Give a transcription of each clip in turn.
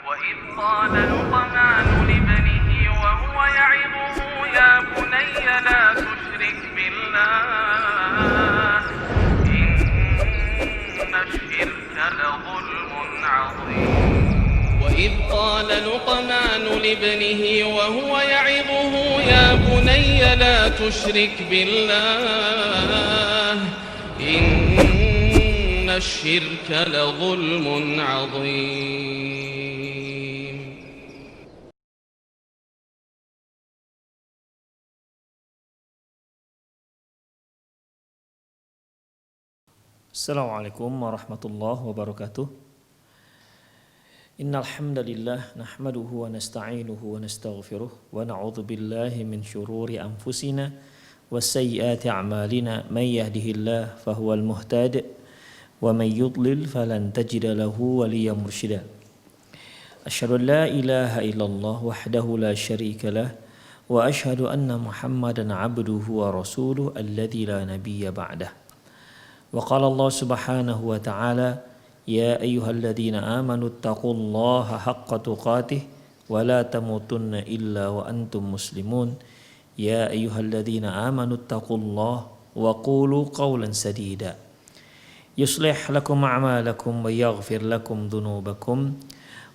وإذ قال لقمان لابنه وهو يعظه يا بني لا تشرك بالله إن الشرك لظلم عظيم وإذ قال لقمان لابنه وهو يعظه يا بني لا تشرك بالله إن الشرك لظلم عظيم. Assalamualaikum warahmatullahi wabarakatuh. Innal hamdalillah nahmaduhu wa nasta'inuhu wa nastaghfiruh wa na'udzu billahi min shururi anfusina wa sayyiati a'malina may yahdihillahu fahuwal muhtadi wa may yudlil falan tajida lahu waliyyan mursyida. Asyhadu an la ilaha illallah wahdahu la syarika lah wa asyhadu anna Muhammadan 'abduhu wa rasuluhu alladzi la nabiyya ba'dah. Wa qala Allah subhanahu wa ta'ala ya ayyuhalladzina amanu taqullaha haqqa tuqatih wa la tamutunna illa wa antum muslimun ya ayyuhalladzina amanu taqullaha wa qulu qawlan sadida yuslih lakum a'malakum wa yaghfir lakum dhunubakum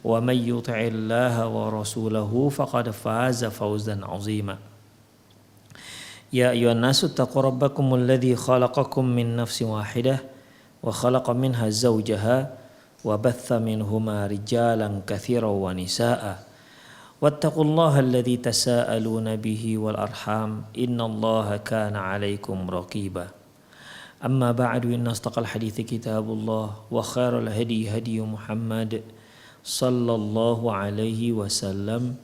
wa may yuti'illaha wa rasulahu faqad faza fawzan 'azima. Ya ayyuhan nasu taqu rabbakumul ladzi khalaqakum min nafsin wahidah wa khalaqa minha zawjaha wa batha minhuma rijalan katsiran wa nisaa'a wattaqullaha alladzi tasaaluna bihi wal arham innallaha kana 'alaikum raqiba. Amma ba'du, inna astaqal hadithi kitabullah wa khairal hadi hadi Muhammad sallallahu alaihi wasallam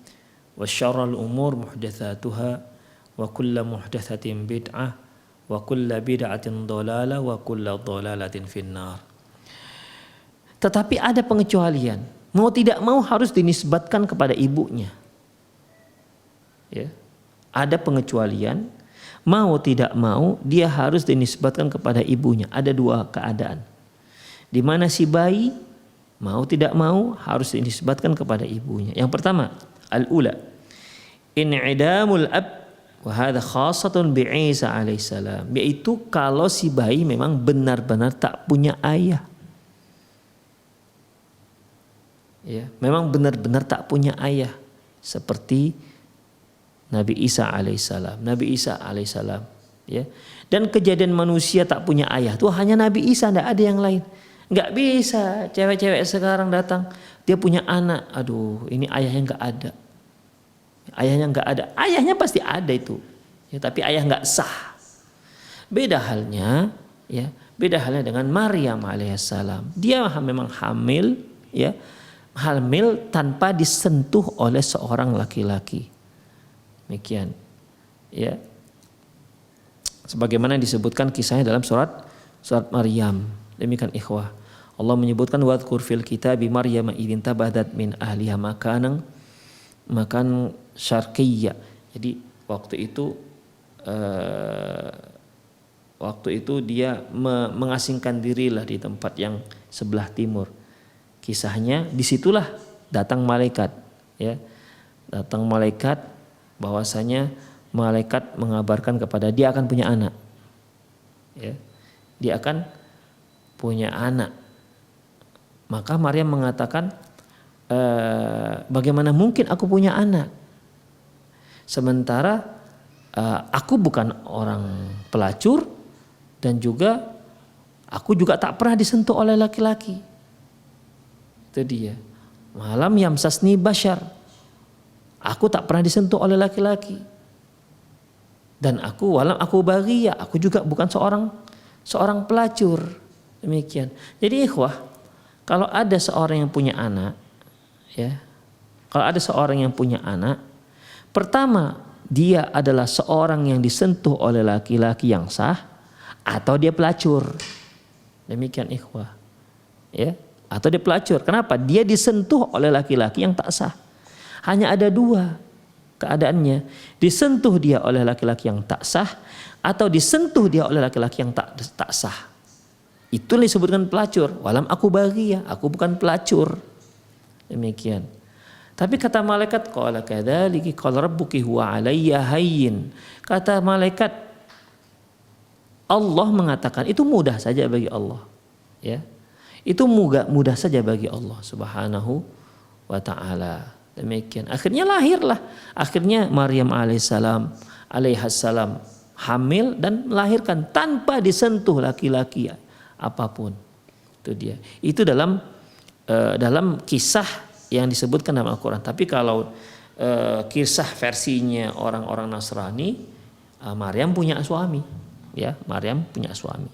wa syarrul umur muhdatsatuha wa kullu muhdatsatin bid'ah wa kullu bid'atin dhalalah wa kullu dhalalatin finnar. Tetapi ada pengecualian. Mau tidak mau harus dinisbatkan kepada ibunya. Ya. Ada pengecualian. Mau tidak mau dia harus dinisbatkan kepada ibunya. Ada dua keadaan. Di mana si bayi mau tidak mau harus dinisbatkan kepada ibunya. Yang pertama, al-ula in'idamul ab wa hadza khassatun bi Isa alaihissalam, yaitu kalau si bayi memang benar-benar tak punya ayah. Ya, memang benar-benar tak punya ayah seperti Nabi Isa alaihissalam. Nabi Isa alaihissalam, ya. Dan kejadian manusia tak punya ayah itu hanya Nabi Isa, tidak ada yang lain. Enggak bisa cewek-cewek sekarang datang dia punya anak, aduh ini ayahnya enggak ada. Ayahnya enggak ada, ayahnya pasti ada itu, ya, tapi ayah enggak sah. Beda halnya, ya, beda halnya dengan Maryam alaihissalam. Dia memang hamil, ya, hamil tanpa disentuh oleh seorang laki-laki. Demikian, ya. Sebagaimana disebutkan kisahnya dalam surat Maryam. Demikian ikhwah. Allah menyebutkan wadhkur fil kitabi Maryam idzin tabadat min ahliha makan syarqiyya. Jadi waktu itu dia mengasingkan dirilah di tempat yang sebelah timur. Kisahnya disitulah datang malaikat, ya. Datang malaikat, bahwasanya malaikat mengabarkan kepada dia akan punya anak. Ya. Dia akan punya anak. Maka Maryam mengatakan, bagaimana mungkin aku punya anak? Sementara aku bukan orang pelacur dan juga aku juga tak pernah disentuh oleh laki-laki. Itu dia. Malam yamsasni bashar. Aku tak pernah disentuh oleh laki-laki. Dan aku walam aku baghiyah, aku juga bukan seorang pelacur. Demikian. Jadi ikhwah, kalau ada seorang yang punya anak, ya. Kalau ada seorang yang punya anak, pertama, dia adalah seorang yang disentuh oleh laki-laki yang sah atau dia pelacur. Demikian ikhwah. Ya, atau dia pelacur. Kenapa? Dia disentuh oleh laki-laki yang tak sah. Hanya ada dua keadaannya. Disentuh dia oleh laki-laki yang tak sah atau disentuh dia oleh laki-laki yang tak sah. Itulah disebutkan pelacur. Walam aku baghiyah, aku bukan pelacur. Demikian. Tapi kata malaikat, qala kadzalika qala rabbuki huwa alayya hayyin. Kata malaikat, Allah mengatakan itu mudah saja bagi Allah. Ya. Itu mudah saja bagi Allah Subhanahu wa taala. Demikian. Akhirnya lahirlah. Akhirnya Maryam alaihissalam hamil dan melahirkan tanpa disentuh laki-laki apapun. Itu dia. Itu dalam kisah yang disebutkan dalam Al-Quran. Tapi kalau kisah versinya orang-orang Nasrani, Maryam punya suami, ya, Maryam punya suami.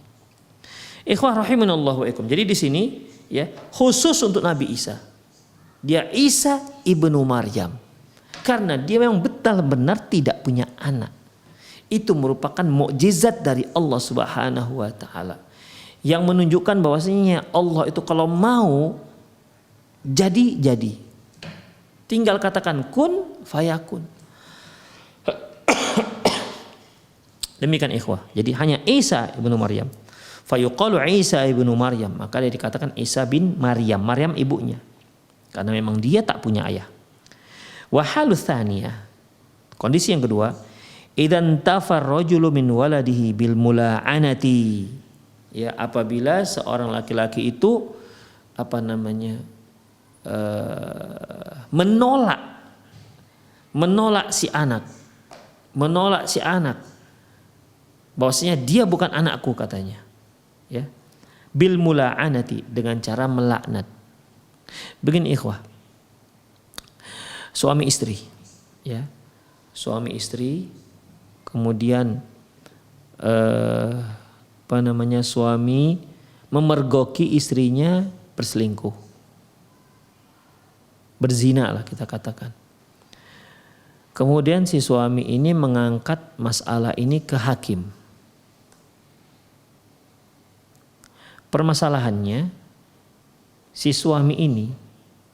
Ikhwah rahimanallahu wa ikum. Jadi di sini ya khusus untuk Nabi Isa. Dia Isa ibnu Maryam. Karena dia memang benar tidak punya anak. Itu merupakan mukjizat dari Allah Subhanahu wa taala. Yang menunjukkan bahwasanya Allah itu kalau mau jadi. Tinggal katakan kun fayakun. Demikian ikhwah. Jadi hanya Isa ibnu Maryam. Fayuqalu Isa ibnu Maryam. Maka dia dikatakan Isa bin Maryam. Maryam ibunya. Karena memang dia tak punya ayah. Wa halu tsaniyah. Kondisi yang kedua, idzan tafar rajulu min waladihi bil mula'anati. Ya, apabila seorang laki-laki itu menolak si anak bahwasanya dia bukan anakku katanya, ya, bil mula'anati, dengan cara melaknat. Begini ikhwah, suami istri, ya, suami istri, kemudian suami memergoki istrinya berselingkuh, berzina lah kita katakan. Kemudian si suami ini mengangkat masalah ini ke hakim. Permasalahannya, si suami ini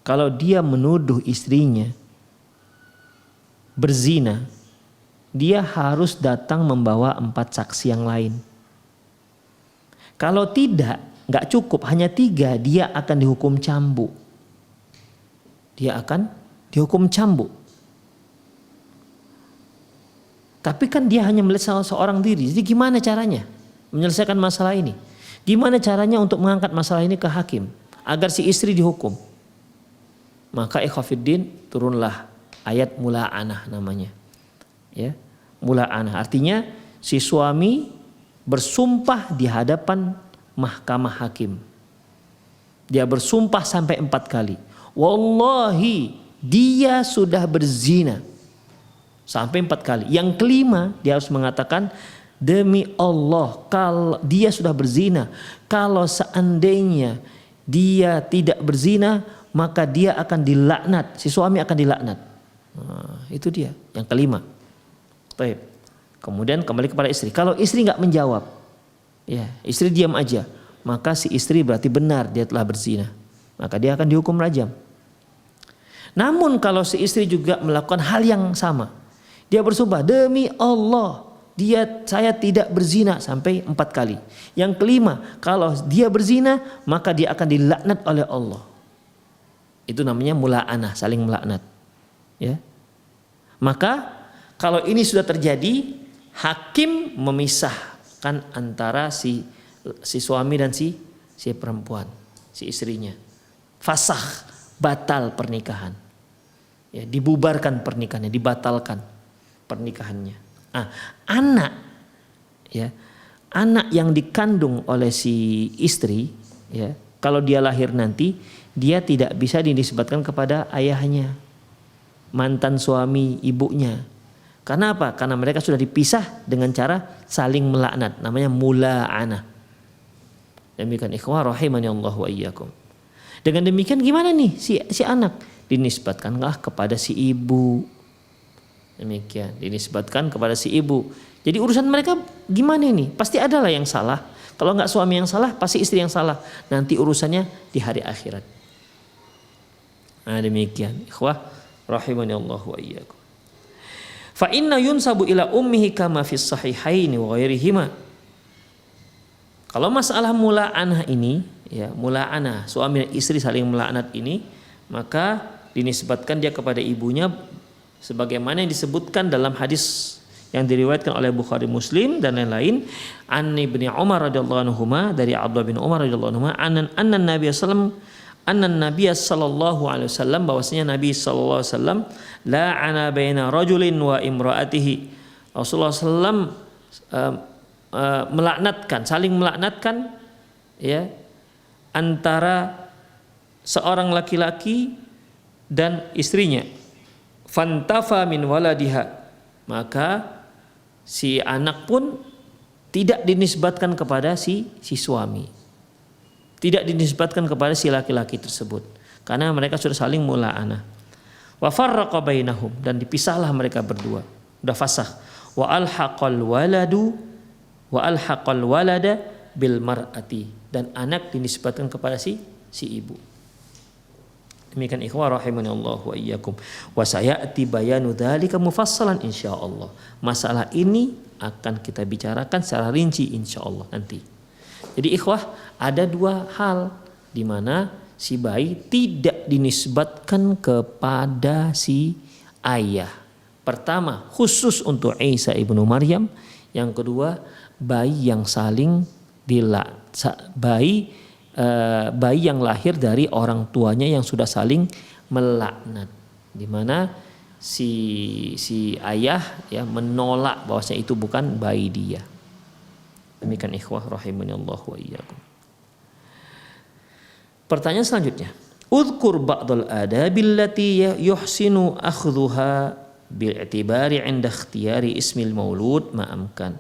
kalau dia menuduh istrinya berzina, dia harus datang membawa 4 saksi yang lain. Kalau tidak, nggak cukup, hanya 3, dia akan dihukum cambuk. Dia akan dihukum cambuk. Tapi kan dia hanya melihat seorang diri. Jadi gimana caranya menyelesaikan masalah ini? Gimana caranya untuk mengangkat masalah ini ke hakim agar si istri dihukum? Maka ikhwafiddin, turunlah ayat mula'anah namanya. Ya, mula'anah artinya si suami bersumpah di hadapan mahkamah hakim. Dia bersumpah sampai 4 kali. Wallahi dia sudah berzina. Sampai 4 kali. Yang kelima dia harus mengatakan, demi Allah kalau dia sudah berzina, kalau seandainya dia tidak berzina maka dia akan dilaknat, si suami akan dilaknat. Nah, itu dia yang kelima. Baik. Kemudian kembali kepada istri. Kalau istri nggak menjawab, ya istri diam aja, maka si istri berarti benar dia telah berzina, maka dia akan dihukum rajam. Namun kalau si istri juga melakukan hal yang sama, dia bersumpah demi Allah saya tidak berzina sampai 4 kali. Yang kelima, kalau dia berzina maka dia akan dilaknat oleh Allah. Itu namanya mula'anah, saling melaknat. Ya. Maka kalau ini sudah terjadi, hakim memisahkan antara si suami dan si perempuan, si istrinya. Fasakh, batal pernikahan. Ya, dibubarkan pernikahannya, dibatalkan pernikahannya. Anak, ya, anak yang dikandung oleh si istri, ya, kalau dia lahir nanti, dia tidak bisa dinisbatkan kepada ayahnya, mantan suami ibunya. Karena apa? Karena mereka sudah dipisah dengan cara saling melaknat, namanya mula'anah. Demikian ikhwah rahimani Allah wa iyyakum. Dengan demikian gimana nih si anak? Dinisbatkanlah kepada si ibu. Demikian, dinisbatkan kepada si ibu. Jadi urusan mereka gimana ini? Pasti adalah yang salah. Kalau enggak suami yang salah, pasti istri yang salah. Nanti urusannya di hari akhirat. Nah demikian, ikhwah rahimani Allah wa iyyakum. Fa inna yunsabu ila ummihi kama fis sahihaini wa ghairihima. Kalau masalah mula'anah ini, ya mula'anah, suami dan istri saling melaknat ini, maka dinisbatkan dia kepada ibunya sebagaimana yang disebutkan dalam hadis yang diriwayatkan oleh Bukhari Muslim dan lain-lain. An Ibnu Umar radhiyallahu anhuma, dari Abdullah bin Umar radhiyallahu anhuma, anna Nabi sallallahu alaihi wasallam, bahwasanya Nabi sallallahu alaihi wasallam la'ana baina rajulin wa imraatihi. Rasulullah sallam saling melaknatkan ya antara seorang laki-laki dan istrinya. Fantafa min waladiha, maka si anak pun tidak dinisbatkan kepada si suami, tidak dinisbatkan kepada si laki-laki tersebut, karena mereka sudah saling mula'anah. Wa farraqa bainahum, dan dipisahlah mereka berdua, udah fasakh. Wa alhaqal walada bil mar'ati, dan anak dinisbatkan kepada si ibu. Demikian ikhwah rahimani Allah wa iyyakum. Wa sayati bayanu dzalika mufassalan insyaallah. Masalah ini akan kita bicarakan secara rinci insyaallah nanti. Jadi ikhwah, ada dua hal di mana si bayi tidak dinisbatkan kepada si ayah. Pertama, khusus untuk Isa ibnu Maryam. Yang kedua, bayi yang saling bayi yang lahir dari orang tuanya yang sudah saling melaknat, di mana si ayah ya menolak bahwasanya itu bukan bayi dia. Demikian ikhwah rahimani Allah wa iyyakum. Pertanyaan selanjutnya, udhkur ba'dal adabil lati yuhsinu akhdhuha bi'tibari 'inda ikhtiyari ismil maulud ma'amkan.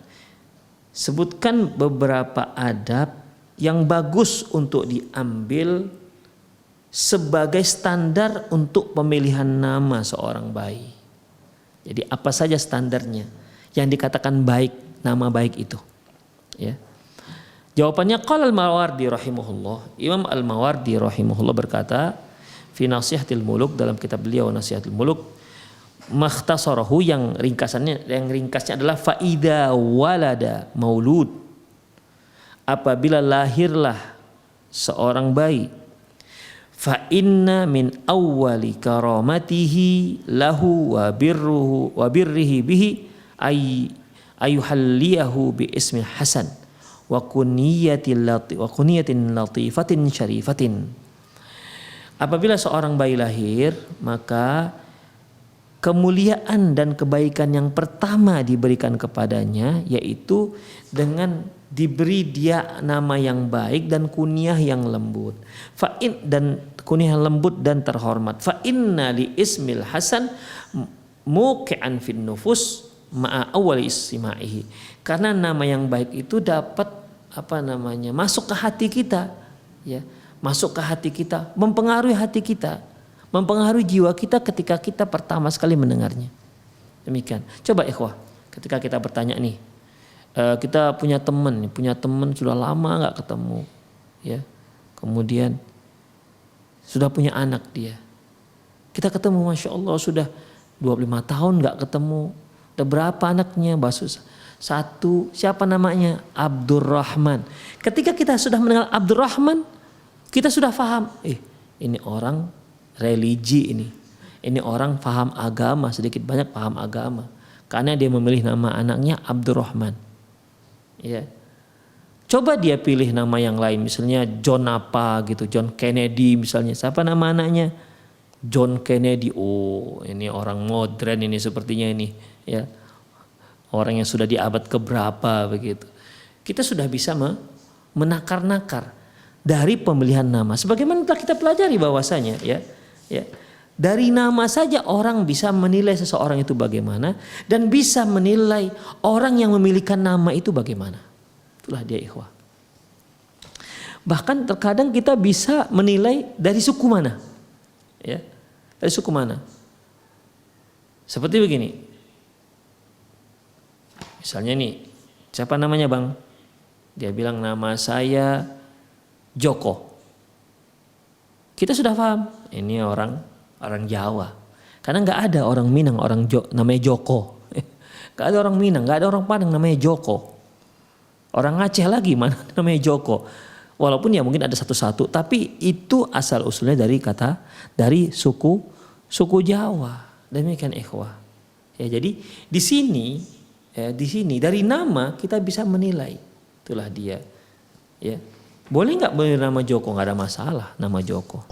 Sebutkan beberapa adab yang bagus untuk diambil sebagai standar untuk pemilihan nama seorang bayi. Jadi apa saja standarnya yang dikatakan baik, nama baik itu? Ya. Jawabannya qala al-Mawardi rahimahullah. Imam al-Mawardi rahimahullah berkata fi Nasihatil Muluk, dalam kitab beliau Nasihatil Muluk, makhtasarahu, yang ringkasnya adalah faida walada maulud, apabila lahirlah seorang bayi, fa inna min awwali karamatihi lahu wa birrihi bihi ayuhalliyahu bi ismi hasan wa kuniyatin latifatin syarifatin. Apabila seorang bayi lahir, maka kemuliaan dan kebaikan yang pertama diberikan kepadanya yaitu dengan diberi dia nama yang baik dan kunyah yang lembut. Dan kunyah lembut dan terhormat. Fa inna li ismil hasan muqi'an fin nufus ma'a awwali isma'ihi. Karena nama yang baik itu dapat masuk ke hati kita, ya, masuk ke hati kita, mempengaruhi hati kita, mempengaruhi jiwa kita ketika kita pertama sekali mendengarnya. Demikian. Coba ikhwah, ketika kita bertanya nih, kita punya teman sudah lama nggak ketemu, ya, kemudian sudah punya anak dia, kita ketemu, masya Allah sudah 25 tahun nggak ketemu, udah berapa anaknya, satu, siapa namanya? Abdurrahman. Ketika kita sudah mendengar Abdurrahman, kita sudah paham, ini orang religi, ini orang paham agama, sedikit banyak paham agama, karena dia memilih nama anaknya Abdurrahman. Ya, coba dia pilih nama yang lain, misalnya John apa gitu, John Kennedy misalnya. Siapa nama anaknya? John Kennedy. Oh, ini orang modern ini sepertinya ini, ya, orang yang sudah di abad keberapa begitu. Kita sudah bisa menakar-nakar dari pemilihan nama. Sebagaimana telah kita pelajari bahwasanya, ya, dari nama saja orang bisa menilai seseorang itu bagaimana, dan bisa menilai orang yang memiliki nama itu bagaimana. Itulah dia ikhwah. Bahkan terkadang kita bisa menilai dari suku mana, ya, dari suku mana. Seperti begini, misalnya nih, siapa namanya bang? Dia bilang nama saya Joko. Kita sudah paham, ini orang Jawa. Karena nggak ada orang Minang namanya Joko. Nggak ada orang Minang, nggak ada orang Padang namanya Joko. Orang Aceh lagi mana namanya Joko. Walaupun ya mungkin ada satu-satu, tapi itu asal usulnya dari suku Jawa. Demikian ikhwah. Ya, jadi di sini dari nama kita bisa menilai. Itulah dia. Ya. Boleh nggak nama Joko? Nggak ada masalah nama Joko.